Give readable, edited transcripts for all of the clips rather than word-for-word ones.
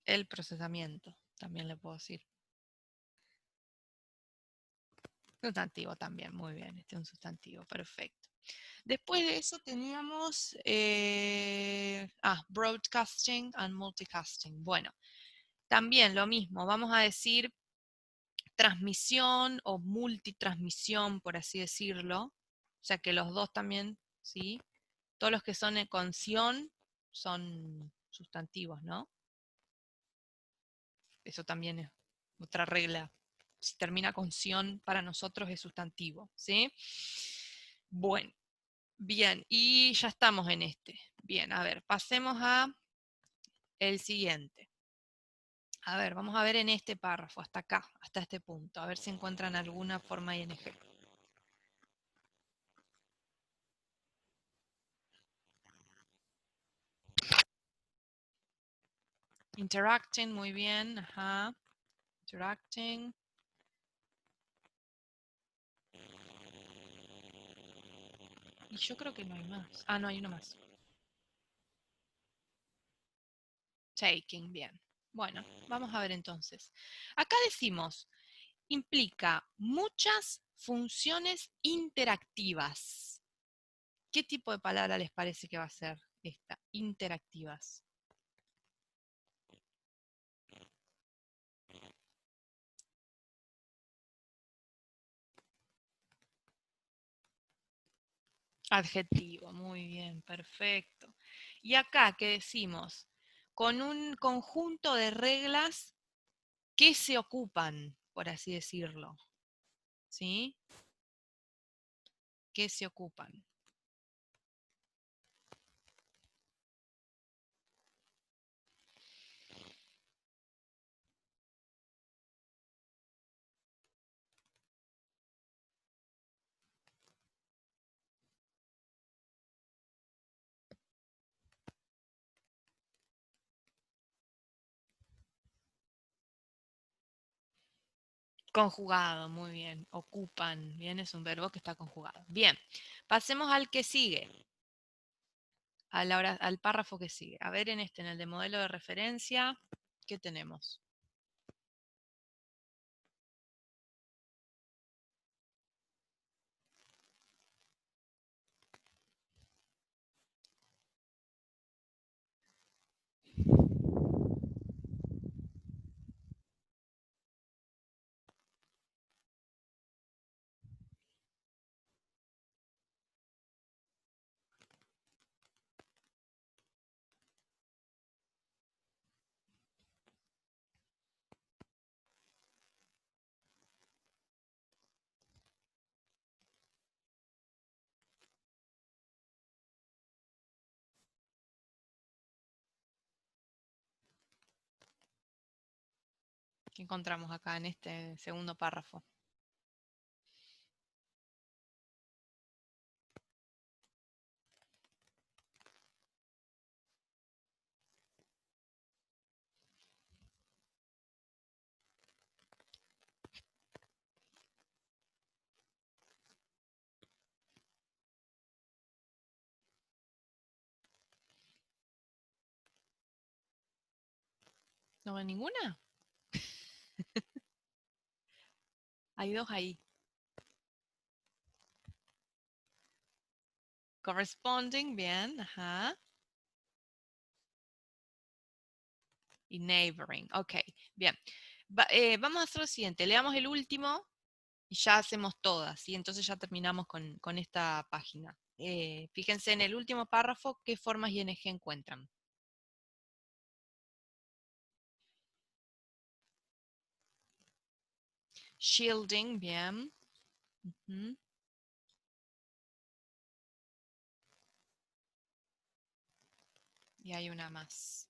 El procesamiento, también le puedo decir. Sustantivo también, muy bien, este es un sustantivo, perfecto. Después de eso teníamos broadcasting and multicasting. Bueno, también lo mismo, vamos a decir transmisión o multitransmisión, por así decirlo. O sea que los dos también, ¿sí? Todos los que son con ción son sustantivos, ¿no? Eso también es otra regla. Si termina con ción, para nosotros es sustantivo, ¿sí? Bueno, bien, y ya estamos en este. Bien, a ver, pasemos a el siguiente. A ver, vamos a ver en este párrafo, hasta acá, hasta este punto, a ver si encuentran alguna forma ING. Interacting, muy bien, ajá. Interacting. Y yo creo que no hay más. Ah, no, hay uno más. Taking, bien. Bueno, vamos a ver entonces. Acá decimos, implica muchas funciones interactivas. ¿Qué tipo de palabra les parece que va a ser esta? Interactivas. Adjetivo, muy bien, perfecto. Y acá, ¿qué decimos? Con un conjunto de reglas que se ocupan, por así decirlo. ¿Sí? Que se ocupan. Conjugado, muy bien. Ocupan, bien, es un verbo que está conjugado. Bien, pasemos al que sigue, al párrafo que sigue. A ver, en el de modelo de referencia, ¿qué tenemos? ¿Qué encontramos acá en este segundo párrafo? ¿No ven ninguna? Hay dos ahí. Corresponding, bien, ajá. Y neighboring, ok, bien. Vamos a hacer lo siguiente, leamos el último y ya hacemos todas, y entonces ya terminamos con esta página. Fíjense en el último párrafo qué formas ING encuentran. Shielding, bien. Ujú. Y hay una más.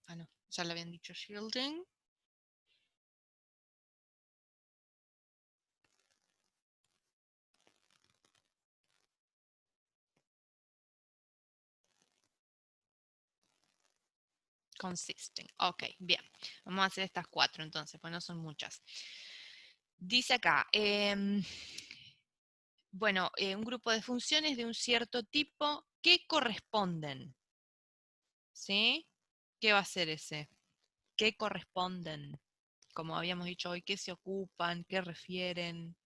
No, ya le habían dicho shielding. Consisting. Ok, bien. Vamos a hacer estas cuatro entonces, pues no son muchas. Dice acá, bueno, un grupo de funciones de un cierto tipo que corresponden, ¿sí? ¿Qué va a ser ese? ¿Qué corresponden? Como habíamos dicho hoy, ¿qué se ocupan? ¿Qué refieren?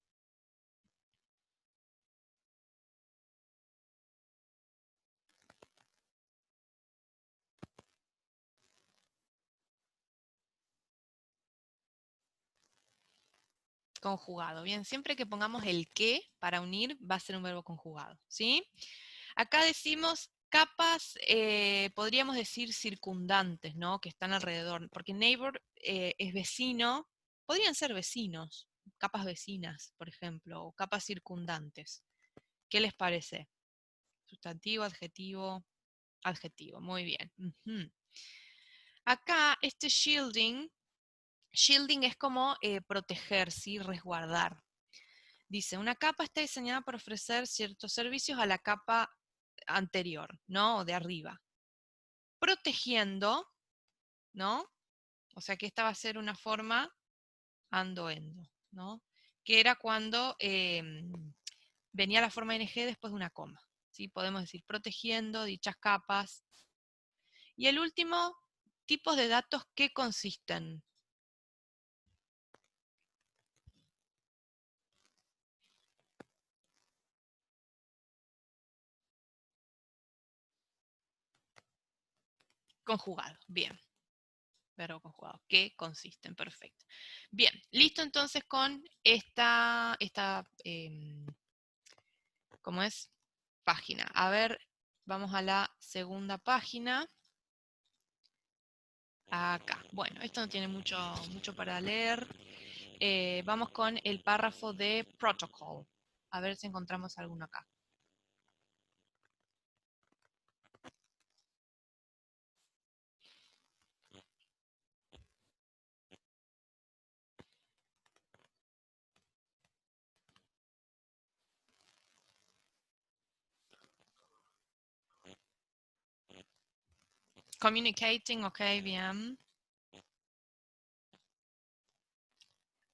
Conjugado. Bien, siempre que pongamos el que para unir va a ser un verbo conjugado, ¿sí? Acá decimos capas, podríamos decir circundantes, ¿no? Que están alrededor, porque neighbor es vecino, podrían ser vecinos, capas vecinas, por ejemplo, o capas circundantes. ¿Qué les parece? Sustantivo, adjetivo, adjetivo, muy bien. Ujú. Acá este shielding es como proteger, ¿sí? Resguardar. Dice, una capa está diseñada para ofrecer ciertos servicios a la capa anterior, ¿no? O de arriba. Protegiendo, ¿no? O sea que esta va a ser una forma endo, ¿no? Que era cuando venía la forma ing después de una coma, ¿sí? Podemos decir protegiendo dichas capas. Y el último, tipos de datos que consisten. Conjugado, bien. Verbo conjugado, que consisten, perfecto. Bien, listo entonces con ¿cómo es? Página. A ver, vamos a la segunda página. Acá. Bueno, esto no tiene mucho para leer. Vamos con el párrafo de protocol. A ver si encontramos alguno acá. Communicating, ok, bien.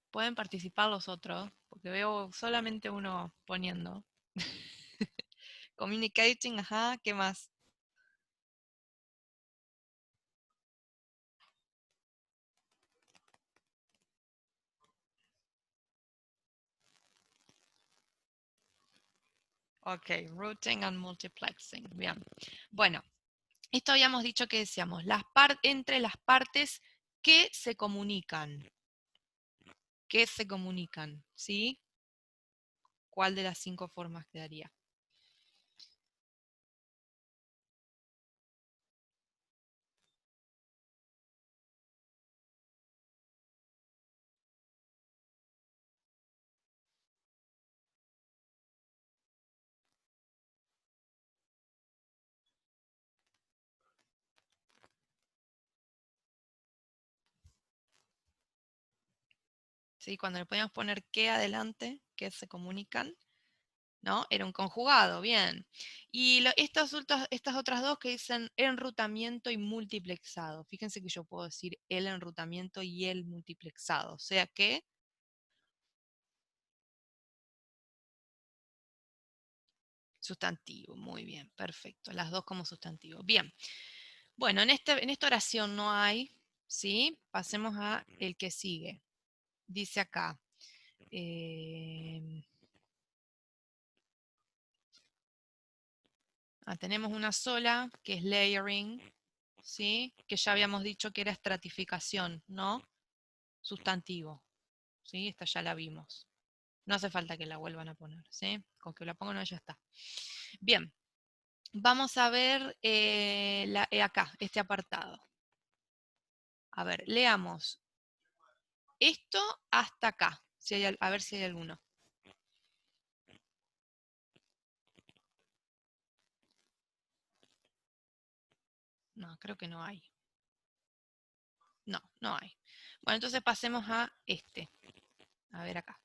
Pueden participar los otros, porque veo solamente uno poniendo. Communicating, ajá, ¿qué más? Ok, routing and multiplexing, bien. Bueno, esto habíamos dicho que decíamos, entre las partes que se comunican. Que se comunican, ¿sí? ¿Cuál de las 5 formas quedaría? ¿Sí? Cuando le podíamos poner que adelante, que se comunican, ¿no? Era un conjugado, bien. Y estas otras dos que dicen enrutamiento y multiplexado. Fíjense que yo puedo decir el enrutamiento y el multiplexado. O sea que sustantivo, muy bien, perfecto. Las dos como sustantivo. Bien. Bueno, en esta oración no hay, ¿sí? Pasemos a el que sigue. Dice acá. eh, tenemos una sola, que es layering, ¿sí? Que ya habíamos dicho que era estratificación, ¿no? Sustantivo, ¿sí? Esta ya la vimos. No hace falta que la vuelvan a poner, ¿sí? Con que la pongan ya está. Bien, vamos a ver acá, este apartado. A ver, leamos esto hasta acá, a ver si hay alguno. No, creo que no hay. No, no hay. Bueno, entonces pasemos a este. A ver acá.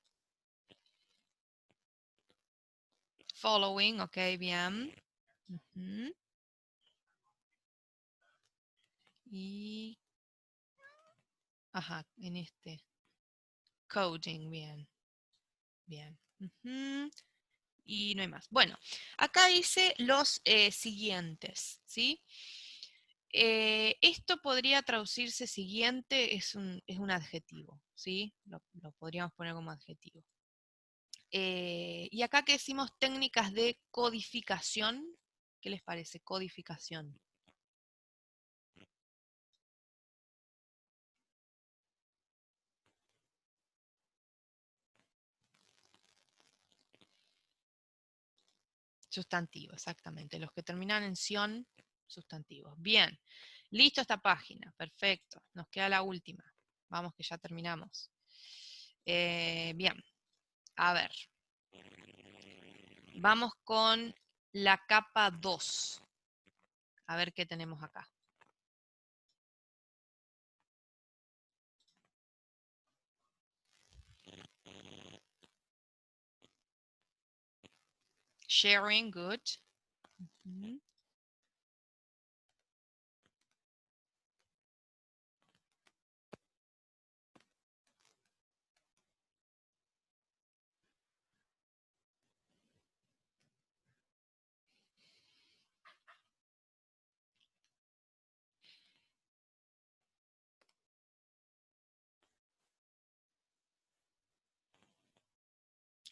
Following, ok, bien. Ujú. Y, ajá, en este. Coding, bien. Bien. Ujú. Y no hay más. Bueno, acá dice los siguientes, ¿sí? Esto podría traducirse siguiente, es un adjetivo, ¿sí? Lo podríamos poner como adjetivo. Y acá que decimos técnicas de codificación, ¿qué les parece? Codificación. Sustantivo, exactamente. Los que terminan en ción, sustantivos. Bien, listo esta página, perfecto. Nos queda la última. Vamos que ya terminamos. Bien, a ver. Vamos con la capa 2. A ver qué tenemos acá. Sharing, good. Mm.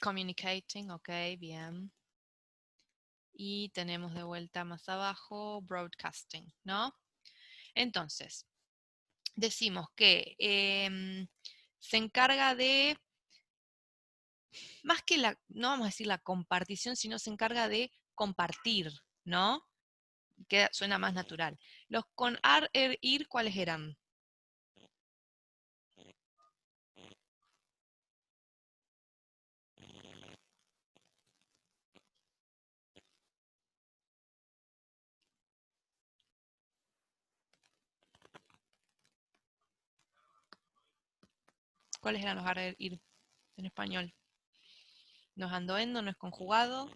Communicating, ok, bien. Y tenemos de vuelta más abajo broadcasting, ¿no? Entonces, decimos que se encarga de, más que la, no vamos a decir la compartición, sino se encarga de compartir, ¿no? Que suena más natural. Los con ar, er, ir, ¿cuáles eran? ¿Cuáles eran los ar, er, ir en español? No es andoendo, no es conjugado.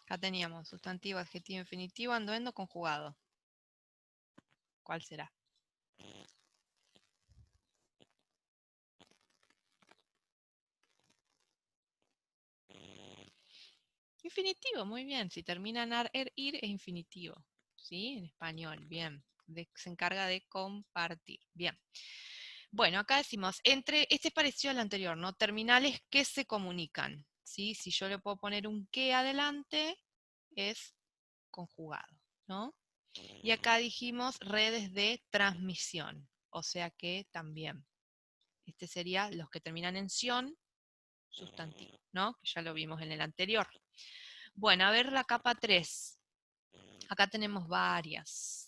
Acá teníamos sustantivo, adjetivo, infinitivo, andoendo, conjugado. ¿Cuál será? Infinitivo, muy bien. Si termina en ar, er, ir, es infinitivo. ¿Sí? En español, bien. Se encarga de compartir. Bien. Bueno, acá decimos, este es parecido al anterior, ¿no? Terminales que se comunican. ¿Sí? Si yo le puedo poner un que adelante, es conjugado, ¿no? Y acá dijimos redes de transmisión. O sea que también. Este sería los que terminan en ción, sustantivo, ¿no? Que ya lo vimos en el anterior. Bueno, a ver la capa 3. Acá tenemos varias.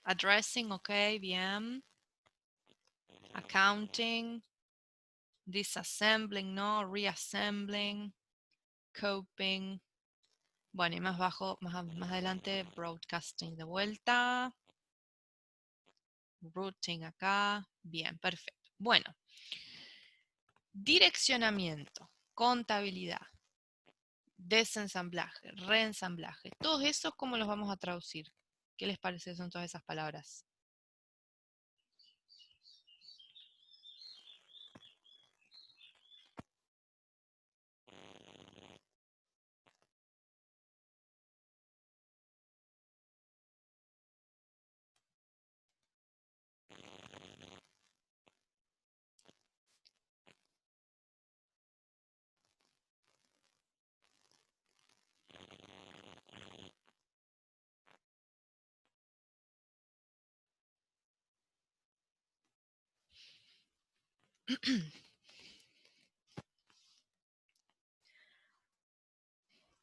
Addressing, ok, bien. Accounting. Disassembling, ¿no? Reassembling. Coping. Bueno, y más abajo, más adelante, broadcasting de vuelta. Routing acá. Bien, perfecto. Bueno, direccionamiento, contabilidad, desensamblaje, reensamblaje. Todos esos, ¿cómo los vamos a traducir? ¿Qué les parece son todas esas palabras?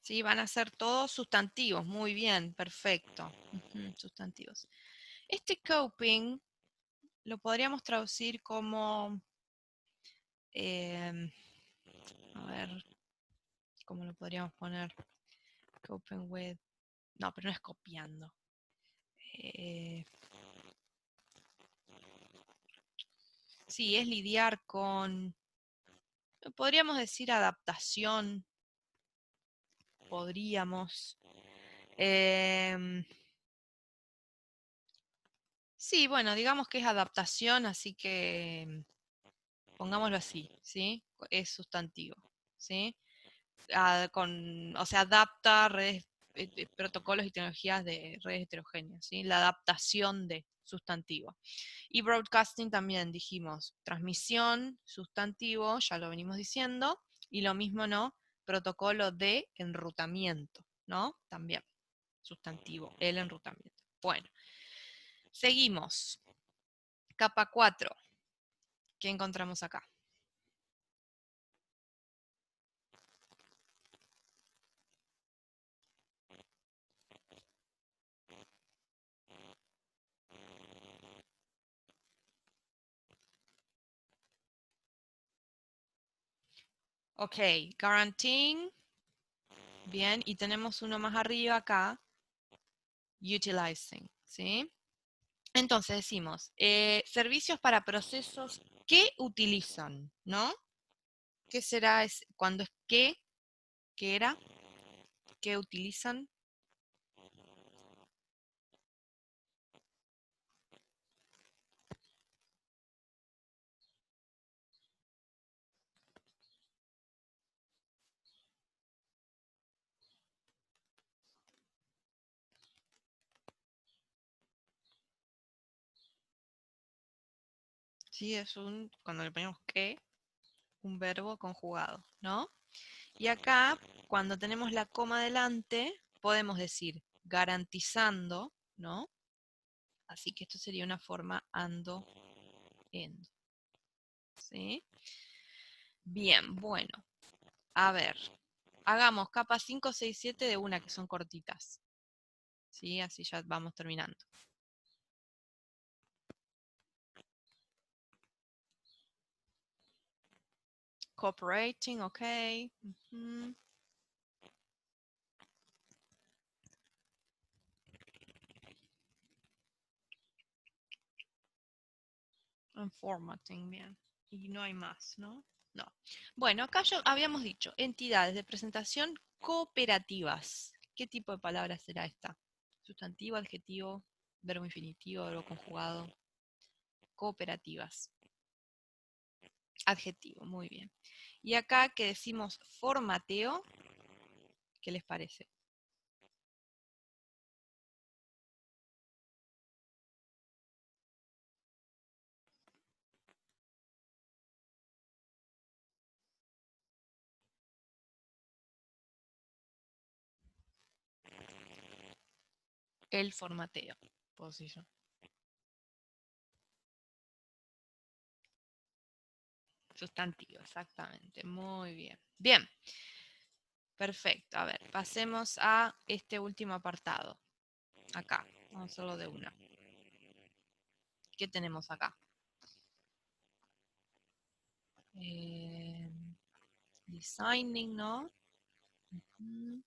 Sí, van a ser todos sustantivos. Muy bien, perfecto. Ujú, sustantivos. Este coping lo podríamos traducir como, em, a ver, ¿cómo lo podríamos poner? Coping with, no, pero no es copiando. Eh, sí, es lidiar con, podríamos decir adaptación, podríamos. Em, sí, bueno, digamos que es adaptación, así que pongámoslo así, ¿sí? Es sustantivo, ¿sí? O sea, adapta redes, protocolos y tecnologías de redes heterogéneas, ¿sí? La adaptación de sustantivo. Y broadcasting también dijimos, transmisión, sustantivo, ya lo venimos diciendo, y lo mismo, ¿no? Protocolo de enrutamiento, ¿no? También, sustantivo, el enrutamiento. Bueno, seguimos. Capa 4. ¿Qué encontramos acá? Ok, guaranteeing. Bien, y tenemos uno más arriba acá, utilizing, ¿sí? Entonces decimos, servicios para procesos que utilizan, ¿no? ¿Qué será cuando es que? ¿Qué era? ¿Qué utilizan? Sí, cuando le ponemos que, un verbo conjugado, ¿no? Y acá, cuando tenemos la coma delante, podemos decir garantizando, ¿no? Así que esto sería una forma ando, endo, ¿sí? Bien, bueno, a ver, hagamos capa 5, 6, 7 de una que son cortitas, ¿sí? Así ya vamos terminando. Cooperating, ok. Ujú. And formatting, bien. Y no hay más, ¿no? No. Bueno, acá ya habíamos dicho, entidades de presentación cooperativas. ¿Qué tipo de palabra será esta? Sustantivo, adjetivo, verbo infinitivo, verbo conjugado. Cooperativas. Adjetivo, muy bien. Y acá que decimos formateo, ¿qué les parece? El formateo. Position. Sustantivo, exactamente. Muy bien. Bien. Perfecto. A ver, pasemos a este último apartado. Acá. Vamos a hacerlo de una. ¿Qué tenemos acá? Eh, designing, ¿no? Mm,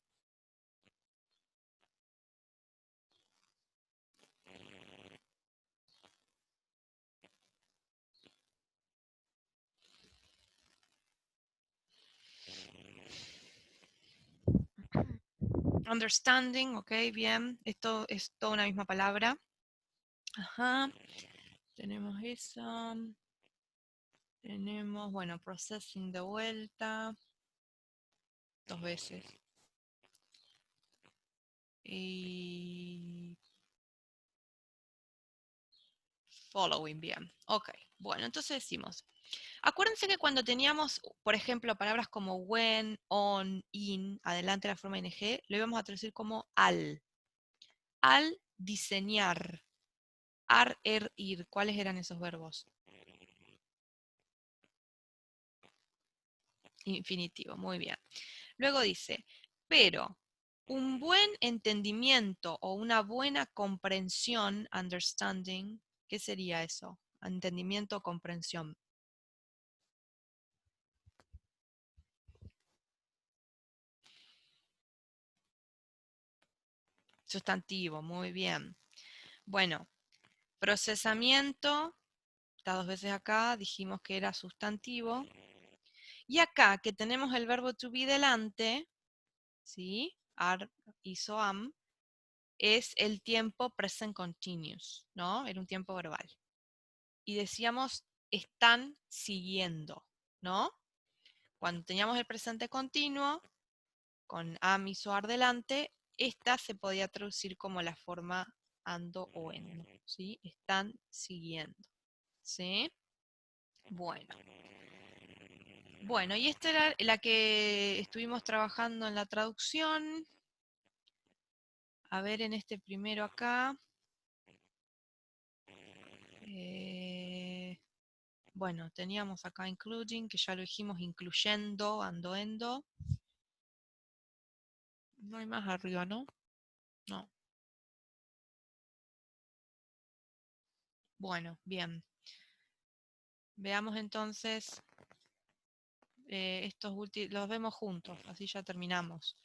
understanding, ok, bien. Esto es toda una misma palabra. Ajá. Tenemos eso. Tenemos, bueno, processing de vuelta. Dos veces. Y following, bien. Ok. Bueno, entonces decimos. Acuérdense que cuando teníamos, por ejemplo, palabras como when, on, in, adelante la forma ing, lo íbamos a traducir como al. Al diseñar. Ar, er, ir. ¿Cuáles eran esos verbos? Infinitivo, muy bien. Luego dice, pero un buen entendimiento o una buena comprensión, understanding, ¿qué sería eso? Entendimiento o comprensión. Sustantivo, muy bien. Bueno, procesamiento, está dos veces acá, dijimos que era sustantivo. Y acá que tenemos el verbo to be delante, ¿sí? Are, is, o, am, es el tiempo present continuous, ¿no? Era un tiempo verbal. Y decíamos, están siguiendo, ¿no? Cuando teníamos el presente continuo, con am, is, o, are delante, esta se podía traducir como la forma ando o endo, ¿sí? Están siguiendo, ¿sí? Bueno. Bueno, y esta era la que estuvimos trabajando en la traducción. A ver, en este primero acá. Bueno, teníamos acá including, que ya lo dijimos, incluyendo, endo. No hay más arriba, ¿no? No. Bueno, bien. Veamos entonces estos últimos, los vemos juntos, así ya terminamos.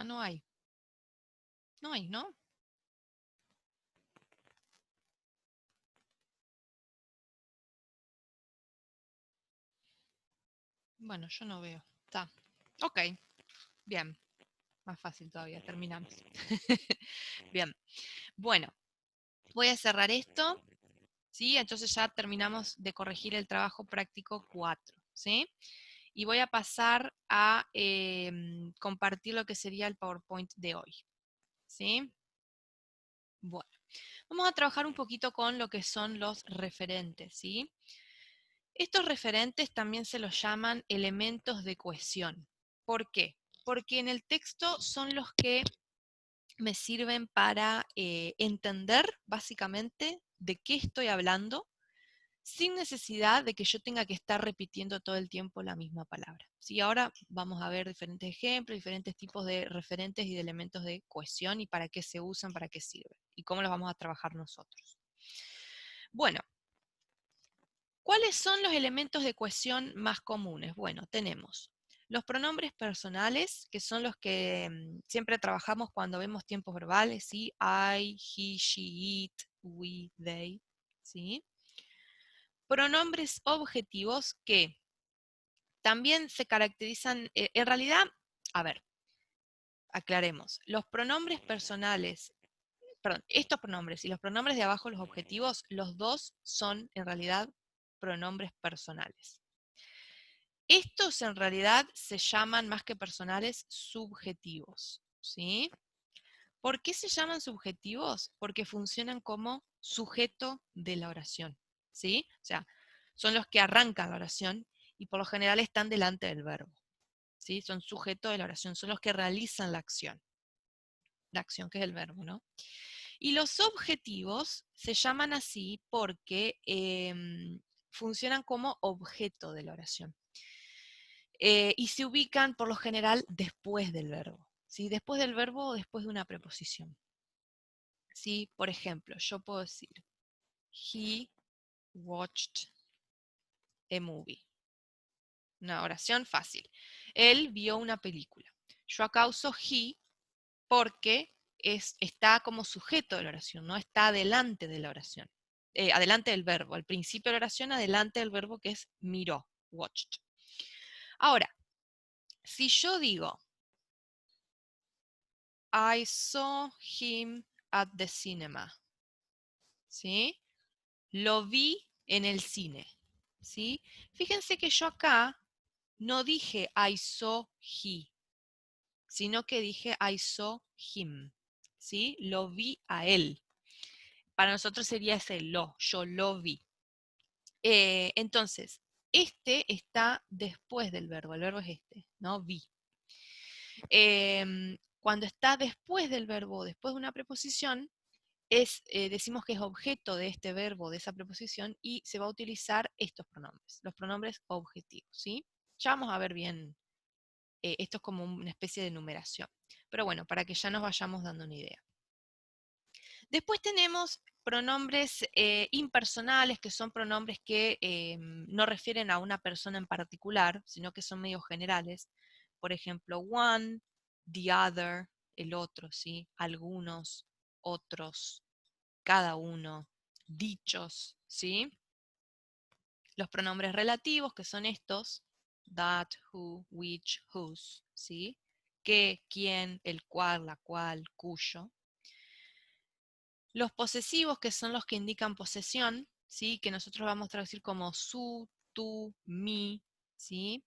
No hay. No hay, ¿no? Bueno, yo no veo. Está. Ok, bien. Más fácil todavía, terminamos. Bien. Bueno, voy a cerrar esto. ¿Sí? Entonces ya terminamos de corregir el trabajo práctico 4, ¿sí? Y voy a pasar a compartir lo que sería el PowerPoint de hoy, ¿sí? Bueno, vamos a trabajar un poquito con lo que son los referentes, ¿sí? Estos referentes también se los llaman elementos de cohesión. ¿Por qué? Porque en el texto son los que me sirven para entender básicamente de qué estoy hablando, sin necesidad de que yo tenga que estar repitiendo todo el tiempo la misma palabra. ¿Sí? Ahora vamos a ver diferentes ejemplos, diferentes tipos de referentes y de elementos de cohesión y para qué se usan, para qué sirven y cómo los vamos a trabajar nosotros. Bueno, ¿cuáles son los elementos de cohesión más comunes? Bueno, tenemos los pronombres personales, que son los que siempre trabajamos cuando vemos tiempos verbales, ¿sí? I, he, she, it, we, they, ¿sí? Pronombres objetivos que también se caracterizan, en realidad, a ver, aclaremos, los pronombres personales, perdón, estos pronombres y los pronombres de abajo, los objetivos, los dos son en realidad pronombres personales. Estos en realidad se llaman más que personales subjetivos, ¿sí? ¿Por qué se llaman subjetivos? Porque funcionan como sujeto de la oración, ¿sí? O sea, son los que arrancan la oración y por lo general están delante del verbo, ¿sí? Son sujeto de la oración, son los que realizan la acción que es el verbo, ¿no? Y los objetivos se llaman así porque funcionan como objeto de la oración. Y se ubican por lo general después del verbo, ¿sí? Después del verbo o después de una preposición. ¿Sí? Por ejemplo, yo puedo decir, he watched a movie. Una oración fácil. Él vio una película. Yo acá uso he porque está como sujeto de la oración, no está adelante de la oración. Adelante del verbo. Al principio de la oración, adelante del verbo que es miró, watched. Ahora, si yo digo, I saw him at the cinema, ¿sí? Lo vi en el cine, ¿sí? Fíjense que yo acá no dije I saw he, sino que dije I saw him, ¿sí? Lo vi a él. Para nosotros sería ese lo, yo lo vi. Entonces, este está después del verbo, el verbo es este, ¿no? Vi. cuando está después del verbo, después de una preposición, decimos que es objeto de este verbo, de esa preposición, y se va a utilizar estos pronombres, los pronombres objetivos, ¿sí? Ya vamos a ver bien, esto es como una especie de numeración, pero bueno, para que ya nos vayamos dando una idea. Después tenemos pronombres impersonales, que son pronombres que no refieren a una persona en particular, sino que son medio generales. Por ejemplo, one, the other, el otro, ¿sí? Algunos, otros, cada uno, dichos, ¿sí? Los pronombres relativos, que son estos, that, who, which, whose, ¿sí? Que, quién, el cual, la cual, cuyo. Los posesivos, que son los que indican posesión, ¿sí? Que nosotros vamos a traducir como su, tú, mi, ¿sí?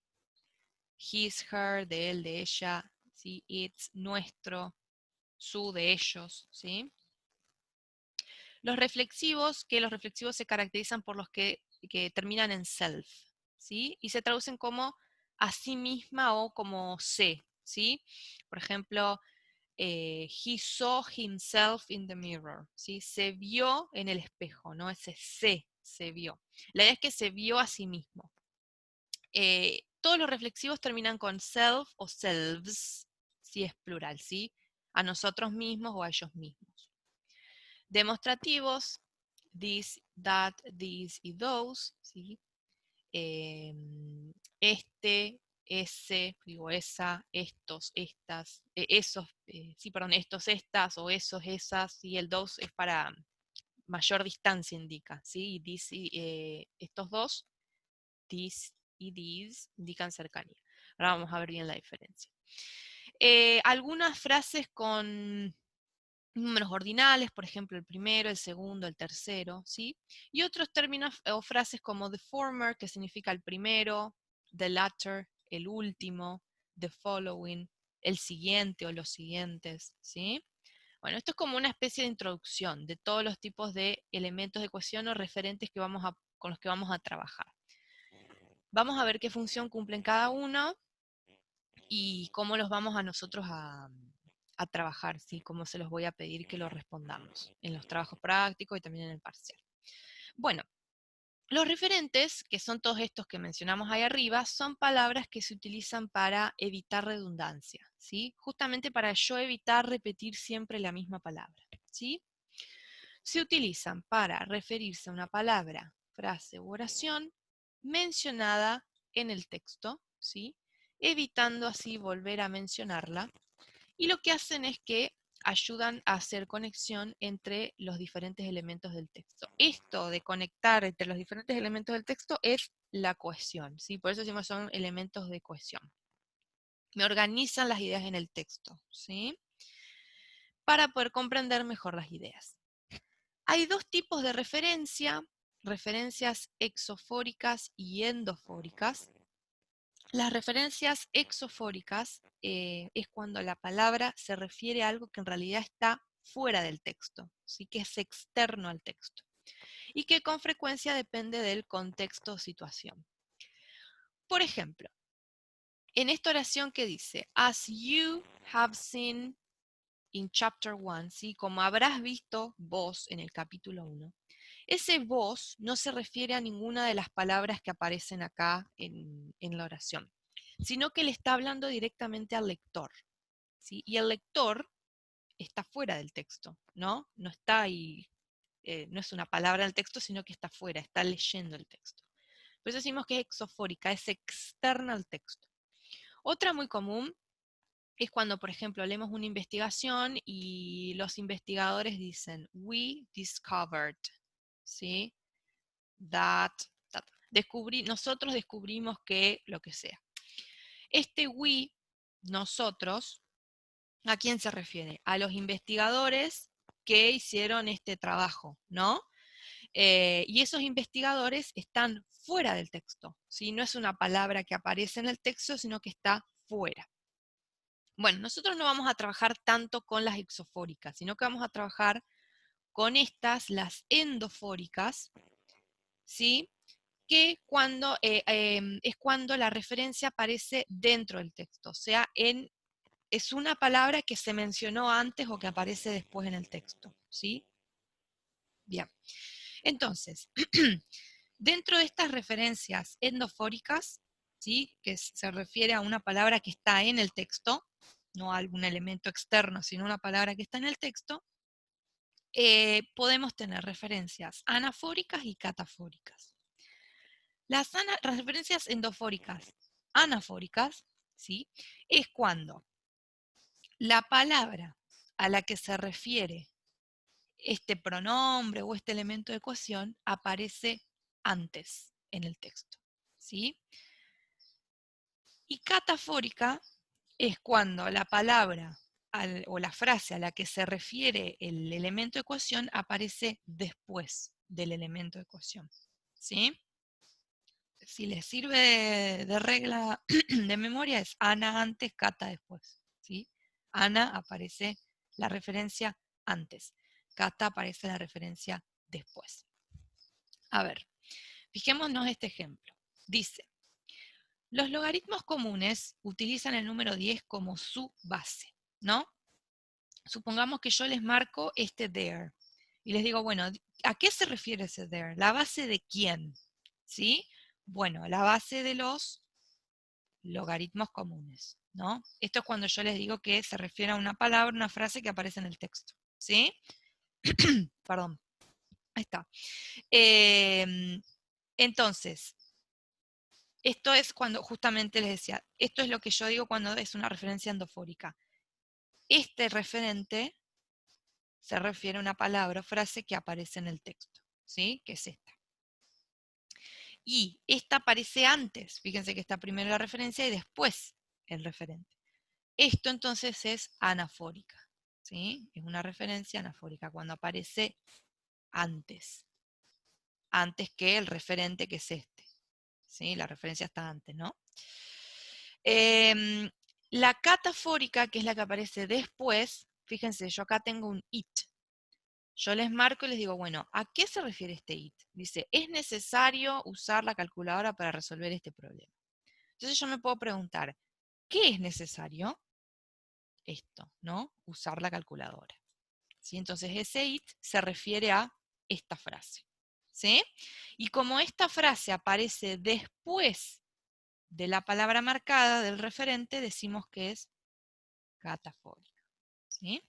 His, her, de él, de ella, ¿sí? It's, nuestro, su, de ellos, ¿sí? Los reflexivos, que los reflexivos se caracterizan por los que terminan en self, ¿sí? Y se traducen como a sí misma o como se, ¿sí? Por ejemplo, he saw himself in the mirror, ¿sí? Se vio en el espejo, ¿no? Ese se vio. La idea es que se vio a sí mismo. Todos los reflexivos terminan con self o selves, si es plural, ¿sí? A nosotros mismos o a ellos mismos. Demostrativos, this, that, these y those, ¿sí? Este, ese, digo esa, estos, estas, esos, sí, perdón, estos, estas, o esos, esas, y el those es para mayor distancia indica, ¿sí? Estos dos, this y these, indican cercanía. Ahora vamos a ver bien la diferencia. Algunas frases con números ordinales, por ejemplo, el primero, el segundo, el tercero, ¿sí? Y otros términos o frases como the former, que significa el primero, the latter, el último, the following, el siguiente o los siguientes, ¿sí? Bueno, esto es como una especie de introducción de todos los tipos de elementos de cohesión o referentes que con los que vamos a trabajar. Vamos a ver qué función cumplen cada uno y cómo los vamos a nosotros a trabajar, ¿sí? Cómo se los voy a pedir que lo respondamos en los trabajos prácticos y también en el parcial. Bueno, los referentes, que son todos estos que mencionamos ahí arriba, son palabras que se utilizan para evitar redundancia, ¿sí? Justamente para yo evitar repetir siempre la misma palabra, ¿sí? Se utilizan para referirse a una palabra, frase u oración mencionada en el texto, ¿sí? Evitando así volver a mencionarla, y lo que hacen es que ayudan a hacer conexión entre los diferentes elementos del texto. Esto de conectar entre los diferentes elementos del texto es la cohesión, ¿sí? Por eso decimos son elementos de cohesión. Me organizan las ideas en el texto, ¿sí? Para poder comprender mejor las ideas. Hay dos tipos de referencia, referencias exofóricas y endofóricas. Las referencias exofóricas es cuando la palabra se refiere a algo que en realidad está fuera del texto, ¿sí? Que es externo al texto, y que con frecuencia depende del contexto o situación. Por ejemplo, en esta oración que dice, as you have seen in chapter 1, ¿sí? Como habrás visto vos en el capítulo 1, ese vos no se refiere a ninguna de las palabras que aparecen acá en la oración, sino que le está hablando directamente al lector, ¿sí? Y el lector está fuera del texto, ¿no? No está ahí, no es una palabra del texto, sino que está fuera, está leyendo el texto. Por eso decimos que es exofórica, es externa al texto. Otra muy común es cuando, por ejemplo, leemos una investigación y los investigadores dicen, we discovered, ¿sí? That, nosotros descubrimos que, lo que sea. Este we, nosotros, ¿a quién se refiere? A los investigadores que hicieron este trabajo, ¿no? Y esos investigadores están fuera del texto, ¿sí? No es una palabra que aparece en el texto, sino que está fuera. Bueno, nosotros no vamos a trabajar tanto con las exofóricas, sino que vamos a trabajar con estas, las endofóricas, ¿sí? Que es cuando la referencia aparece dentro del texto, o sea, es una palabra que se mencionó antes o que aparece después en el texto, ¿sí? Bien. Entonces, dentro de estas referencias endofóricas, ¿sí? Que se refiere a una palabra que está en el texto, no a algún elemento externo, sino una palabra que está en el texto, podemos tener referencias anafóricas y catafóricas. Las referencias endofóricas anafóricas, ¿sí? Es cuando la palabra a la que se refiere este pronombre o este elemento de ecuación aparece antes en el texto, ¿sí? Y catafórica es cuando la palabra o la frase a la que se refiere el elemento de ecuación aparece después del elemento de ecuación, ¿sí? Si les sirve de regla de memoria es Ana antes, Cata después, ¿sí? Ana aparece la referencia antes, Cata aparece la referencia después. A ver, fijémonos este ejemplo. Dice, los logaritmos comunes utilizan el número 10 como su base, ¿no? Supongamos que yo les marco este there y les digo, bueno, ¿a qué se refiere ese there? ¿La base de quién? ¿Sí? Bueno, la base de los logaritmos comunes, ¿no? Esto es cuando yo les digo que se refiere a una palabra, una frase que aparece en el texto, ¿sí? Perdón, ahí está. Entonces, esto es cuando justamente les decía, esto es lo que yo digo cuando es una referencia endofórica. Este referente se refiere a una palabra o frase que aparece en el texto, ¿sí? Que es esta. Y esta aparece antes, fíjense que está primero la referencia y después el referente. Esto entonces es anafórica, ¿sí? Es una referencia anafórica, cuando aparece antes que el referente que es este, ¿sí? La referencia está antes, ¿no? La catafórica, que es la que aparece después, fíjense, yo acá tengo un it. Yo les marco y les digo, bueno, ¿a qué se refiere este it? Dice, es necesario usar la calculadora para resolver este problema. Entonces yo me puedo preguntar, ¿qué es necesario? Esto, ¿no? Usar la calculadora. ¿Sí? Entonces ese it se refiere a esta frase. ¿Sí? Y como esta frase aparece después de la palabra marcada del referente, decimos que es catafórica. ¿Sí?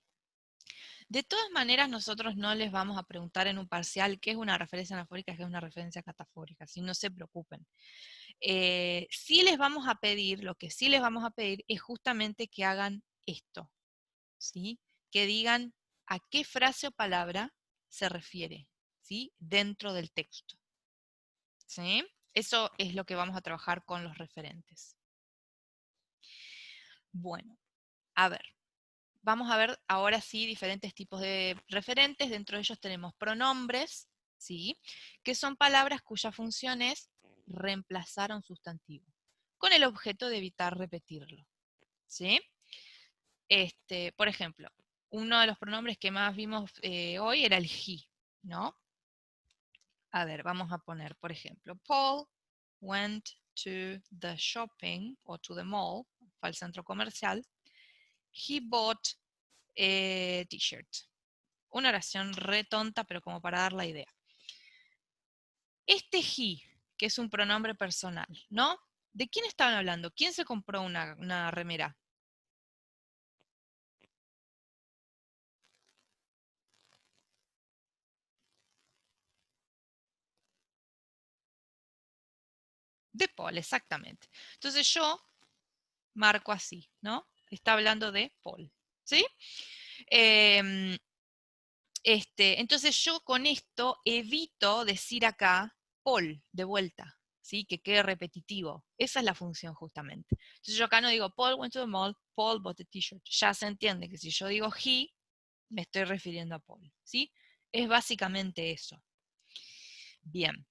De todas maneras, nosotros no les vamos a preguntar en un parcial qué es una referencia anafórica, qué es una referencia catafórica, si no se preocupen. Sí les vamos a pedir, lo que sí les vamos a pedir es justamente que hagan esto, ¿sí? Que digan a qué frase o palabra se refiere, ¿sí? Dentro del texto, ¿sí? Eso es lo que vamos a trabajar con los referentes. Bueno, a ver. Vamos a ver ahora sí diferentes tipos de referentes. Dentro de ellos tenemos pronombres, ¿sí? Que son palabras cuya función es reemplazar a un sustantivo, con el objeto de evitar repetirlo, ¿sí? Por ejemplo, uno de los pronombres que más vimos hoy era el he, ¿no? A ver, vamos a poner, por ejemplo, Paul went to the shopping, o to the mall, fue al centro comercial. He bought a t-shirt. Una oración re tonta, pero como para dar la idea. Este he, que es un pronombre personal, ¿no? ¿De quién estaban hablando? ¿Quién se compró una remera? De Paul, exactamente. Entonces yo marco así, ¿no? Está hablando de Paul, ¿sí? Em, entonces yo con esto evito decir acá Paul de vuelta, ¿sí? Que quede repetitivo. Esa es la función justamente. Entonces yo acá no digo Paul went to the mall, Paul bought a t-shirt. Ya se entiende que si yo digo he, me estoy refiriendo a Paul, ¿sí? Es básicamente eso. Bien.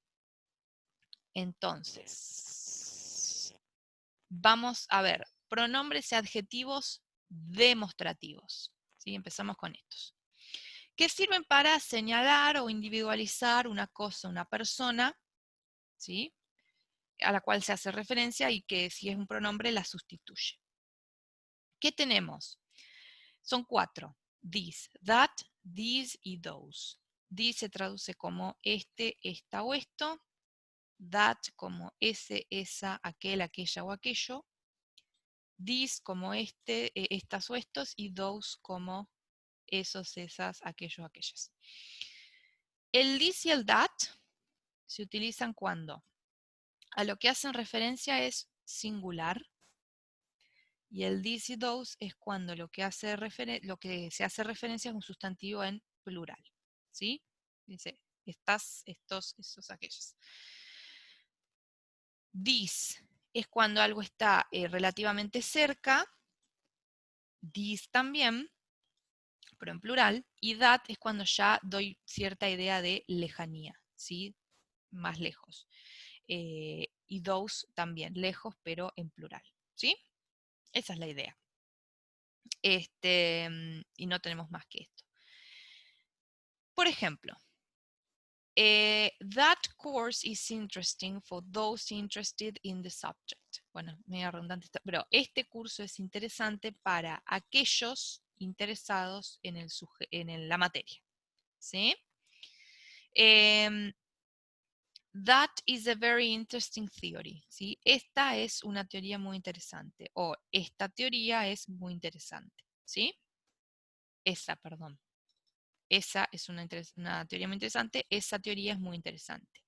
Entonces, vamos a ver pronombres y adjetivos demostrativos, ¿sí? Empezamos con estos, que sirven para señalar o individualizar una cosa, una persona, ¿sí? A la cual se hace referencia y que si es un pronombre la sustituye. ¿Qué tenemos? Son 4. This, that, these y those. This se traduce como este, esta o esto. That como ese, esa, aquel, aquella o aquello. This como este, estas o estos. Y those como esos, esas, aquellos, aquellas. El this y el that se utilizan cuando a lo que hacen referencia es singular. Y el this y those es cuando lo que se hace referencia es un sustantivo en plural. ¿Sí? Dice, estas, estos, esos, aquellos. This es cuando algo está relativamente cerca. This también, pero en plural. Y that es cuando ya doy cierta idea de lejanía, ¿sí? Más lejos. Y those también, lejos, pero en plural. ¿Sí? Esa es la idea. Y no tenemos más que esto. Por ejemplo, that course is interesting for those interested in the subject. Bueno, medio redundante, pero este curso es interesante para aquellos interesados en la materia. ¿Sí? That is a very interesting theory. ¿Sí? Esta es una teoría muy interesante. O esta teoría es muy interesante. ¿Sí? Esa, perdón. Esa es una teoría muy interesante. Esa teoría es muy interesante.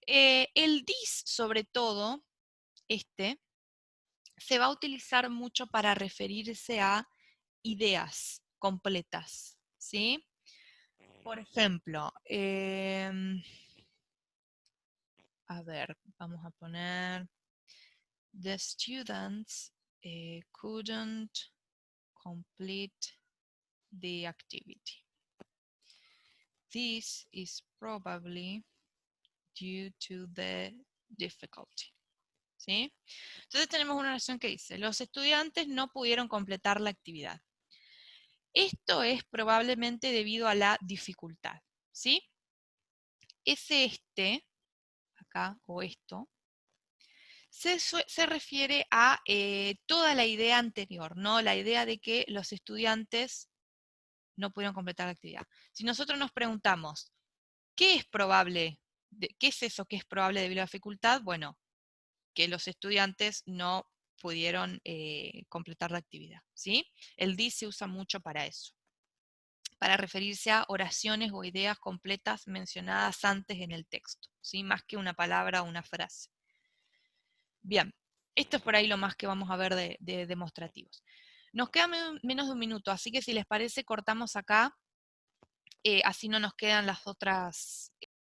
El this, sobre todo, se va a utilizar mucho para referirse a ideas completas. ¿Sí? Por ejemplo, a ver, vamos a poner, the students couldn't complete the activity. This is probably due to the difficulty. ¿Sí? Entonces tenemos una oración que dice, los estudiantes no pudieron completar la actividad. Esto es probablemente debido a la dificultad. ¿Sí? Acá, o esto, se refiere a toda la idea anterior, ¿no? La idea de que los estudiantes no pudieron completar la actividad. Si nosotros nos preguntamos, ¿qué es probable? ¿Qué es eso que es probable debido a la dificultad? Bueno, que los estudiantes no pudieron completar la actividad, ¿sí? El this se usa mucho para eso, para referirse a oraciones o ideas completas mencionadas antes en el texto, ¿sí? Más que una palabra o una frase. Bien, esto es por ahí lo más que vamos a ver de demostrativos. Nos queda menos de un minuto, así que si les parece cortamos acá, así no nos quedan las otras